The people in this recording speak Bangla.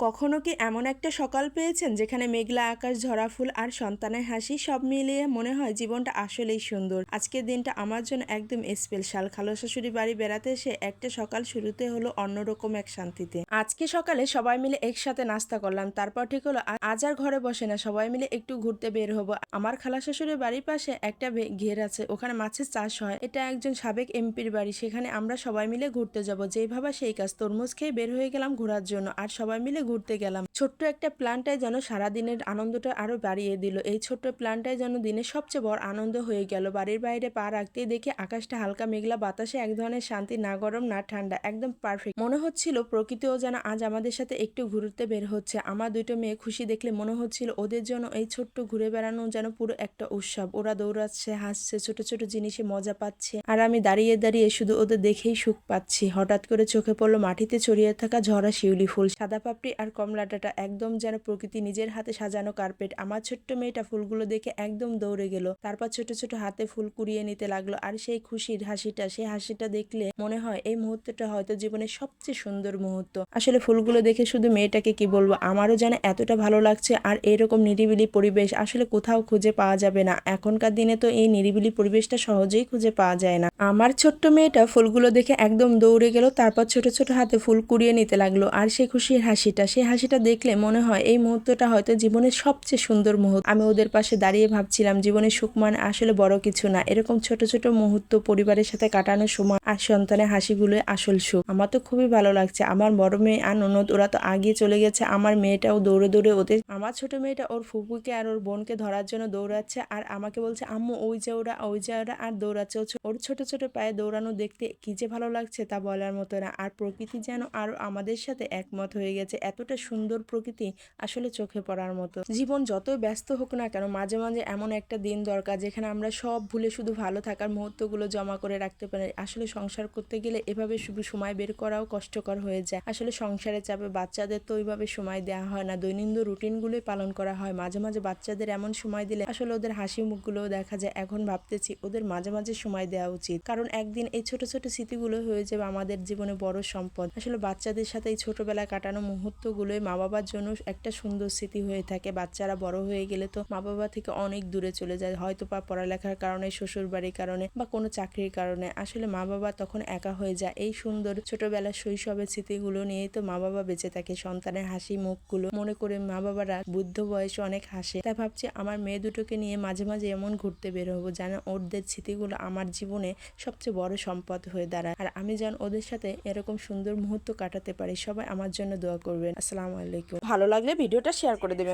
কখনো কি এমন একটা সকাল পেয়েছেন যেখানে মেঘলা আকাশ, ঝরা ফুল আর সন্তানের হাসি সব মিলিয়ে মনে হয় জীবনটা আসলেই সুন্দর। আজকের দিনটা আমার জন্য একদম স্পেশাল। খালা শাশুড়ি বাড়ি বেড়াতে এসে একটা সকাল শুরুতে হলো অন্যরকম এক শান্তিতে। আজকে সকালে সবাই মিলে একসাথে নাস্তা করলাম, তারপর ঠিক হলো আজ আর ঘরে বসে না, সবাই মিলে একটু ঘুরতে বের হবো। আমার খালা শাশুড়ির বাড়ির পাশে একটা ঘের আছে, ওখানে মাছের চাষ হয়। এটা একজন সাবেক এমপির বাড়ি, সেখানে আমরা সবাই মিলে ঘুরতে যাব। যেই ভাবা সেই কাজ, তরমুজ খেয়ে বের হয়ে গেলাম ঘোরার জন্য আর সবাই মিলে ঘুরতে গেলাম। ছোট্ট একটা প্ল্যানটাই যেন সারাদিনের আনন্দটা আরো বাড়িয়ে দিল। এই ছোট্ট প্ল্যানটাই যেন দিনের সবচেয়ে বড় আনন্দ হয়ে গেল। বাড়ির বাইরে পা রাখতেই দেখি আকাশটা হালকা মেঘলা, বাতাসে এক ধরনের শান্তি, না গরম না ঠান্ডা, একদম পারফেক্ট। মনে হচ্ছিল প্রকৃতিও যেন আজ আমাদের সাথে একটু ঘুরতে বের হচ্ছে। আমার দুটো মেয়ে খুশি দেখলে মনে হচ্ছিল ওদের জন্য এই ছোট্ট ঘুরে বেড়ানো যেন পুরো একটা উৎসব। ওরা দৌড়াচ্ছে, হাসছে, ছোট ছোট জিনিসে মজা পাচ্ছে, আর আমি দাঁড়িয়ে দাঁড়িয়ে শুধু ওদের দেখেই সুখ পাচ্ছি। হঠাৎ করে চোখে পড়লো মাটিতে ছড়িয়ে থাকা ঝরা শিউলি ফুল, সাদা পাপড়ি আর কমলা ডাঁটা, একদম যেন প্রকৃতি নিজের হাতে সাজানো কার্পেট। আমার ছোট্ট মেয়েটা ফুলগুলো দেখে একদম দৌড়ে গেল, তারপর ছোট ছোট হাতে ফুল কুড়িয়ে নিতে লাগলো। আর সেই খুশির হাসিটা, সেই হাসিটা দেখলে মনে হয় এই মুহূর্তটা হয়তো জীবনের সবচেয়ে সুন্দর মুহূর্ত। আসলে ফুলগুলো দেখে শুধু মেয়েটাকে কি বলবো, আমারও যেন এতটা ভালো লাগছে। আর এরকম নিরিবিলি পরিবেশ আসলে কোথাও খুঁজে পাওয়া যাবে না। এখনকার দিনে তো এই নিরিবিলি পরিবেশটা সহজেই খুঁজে পাওয়া যায় না। আমার ছোট্ট মেয়েটা ফুলগুলো দেখে একদম দৌড়ে গেল, তারপর ছোট ছোট হাতে ফুল কুড়িয়ে নিতে লাগলো। আর সেই খুশির হাসিটা, সেই হাসিটা দেখলে মনে হয় এই মুহূর্তটা হয়তো জীবনের সবচেয়ে সুন্দর মুহূর্ত। আমি ওদের পাশে দাঁড়িয়ে ভাবছিলাম জীবনের সুখ মানে আসলে বড় কিছু না, এরকম ছোট ছোট মুহূর্ত, পরিবারের সাথে কাটানোর সময় আর সন্তানের হাসিগুলো আসল সুখ। আমার তো খুবই ভালো লাগছে। আমার বড় মেয়ে আর ননদ ওরা তো আগে চলে গেছে, আমার মেয়েটাও দৌড়ে দৌড়ে ওদের, আমার ছোট মেয়েটা ওর ফুপুকে আর ওর বোনকে ধরার জন্য দৌড়াচ্ছে, আর আমাকে বলছে আম্মু ওই যে ওরা, ওই যে ওরা, আর দৌড়াচ্ছে। ওর ছোট ছোট পায়ে দৌড়ানো দেখতে কি যে ভালো লাগছে তা বলার মতো না। আর প্রকৃতি যেন আর আমাদের সাথে একমত হয়ে গেছে। এতটা সুন্দর প্রকৃতি, আসলে চোখে পড়ার মতো। জীবন যতই ব্যস্ত হোক না কেন, মাঝে মাঝে এমন একটা দিন দরকার যেখানে আমরা সব ভুলে শুধু ভালো থাকার মুহূর্তগুলো জমা করে রাখতে পারি। আসলে সংসার করতে গেলে এভাবে শুধু সময় বের করাও কষ্টকর হয়ে যায়। আসলে সংসারে চাপে বাচ্চাদের তো ওইভাবে সময় দেওয়া হয় না, দৈনন্দিন রুটিনগুলোই পালন করা হয়। মাঝে মাঝে বাচ্চাদের এমন সময় দিলে আসলে ওদের হাসি মুখগুলোও দেখা যায়। এখন ভাবতেছি ওদের মাঝে মাঝে সময় দেওয়া উচিত, কারণ একদিন এই ছোট ছোট স্মৃতিগুলো হয়ে যাবে আমাদের জীবনে বড় সম্পদ। আসলে বাচ্চাদের সাথে এই ছোটবেলায় কাটানো মুহূর্তগুলোই মা বাবার জন্য একটা সুন্দর স্মৃতি হয়ে থাকে। বাচ্চারা বড় হয়ে গেলে তো মা বাবা থেকে অনেক দূরে চলে যায়, হয়তো বা পড়ালেখার কারণে, শ্বশুর বাড়ির কারণে, বা কোনো চাকরির কারণে। আসলে মা বাবা তখন একা হয়ে যায়। এই সুন্দর ছোটবেলার শৈশবের স্মৃতিগুলো নিয়েই তো মা বাবা বেঁচে থাকে। সন্তানের হাসি মুখগুলো মনে করে মা বাবারা বুদ্ধ বয়সে অনেক হাসে। তাই ভাবছি আমার মেয়ে দুটোকে নিয়ে মাঝে মাঝে এমন ঘুরতে বের হবো যেন ওদের স্মৃতিগুলো আমার জীবনে সবচেয়ে বড় সম্পদ হয়ে দাঁড়ায়, আর আমি যেন ওদের সাথে এরকম সুন্দর মুহূর্ত কাটাতে পারি। সবাই আমার জন্য দোয়া করবেন। আসসালামু আলাইকুম। ভালো লাগলে ভিডিওটা শেয়ার করে দেবেন।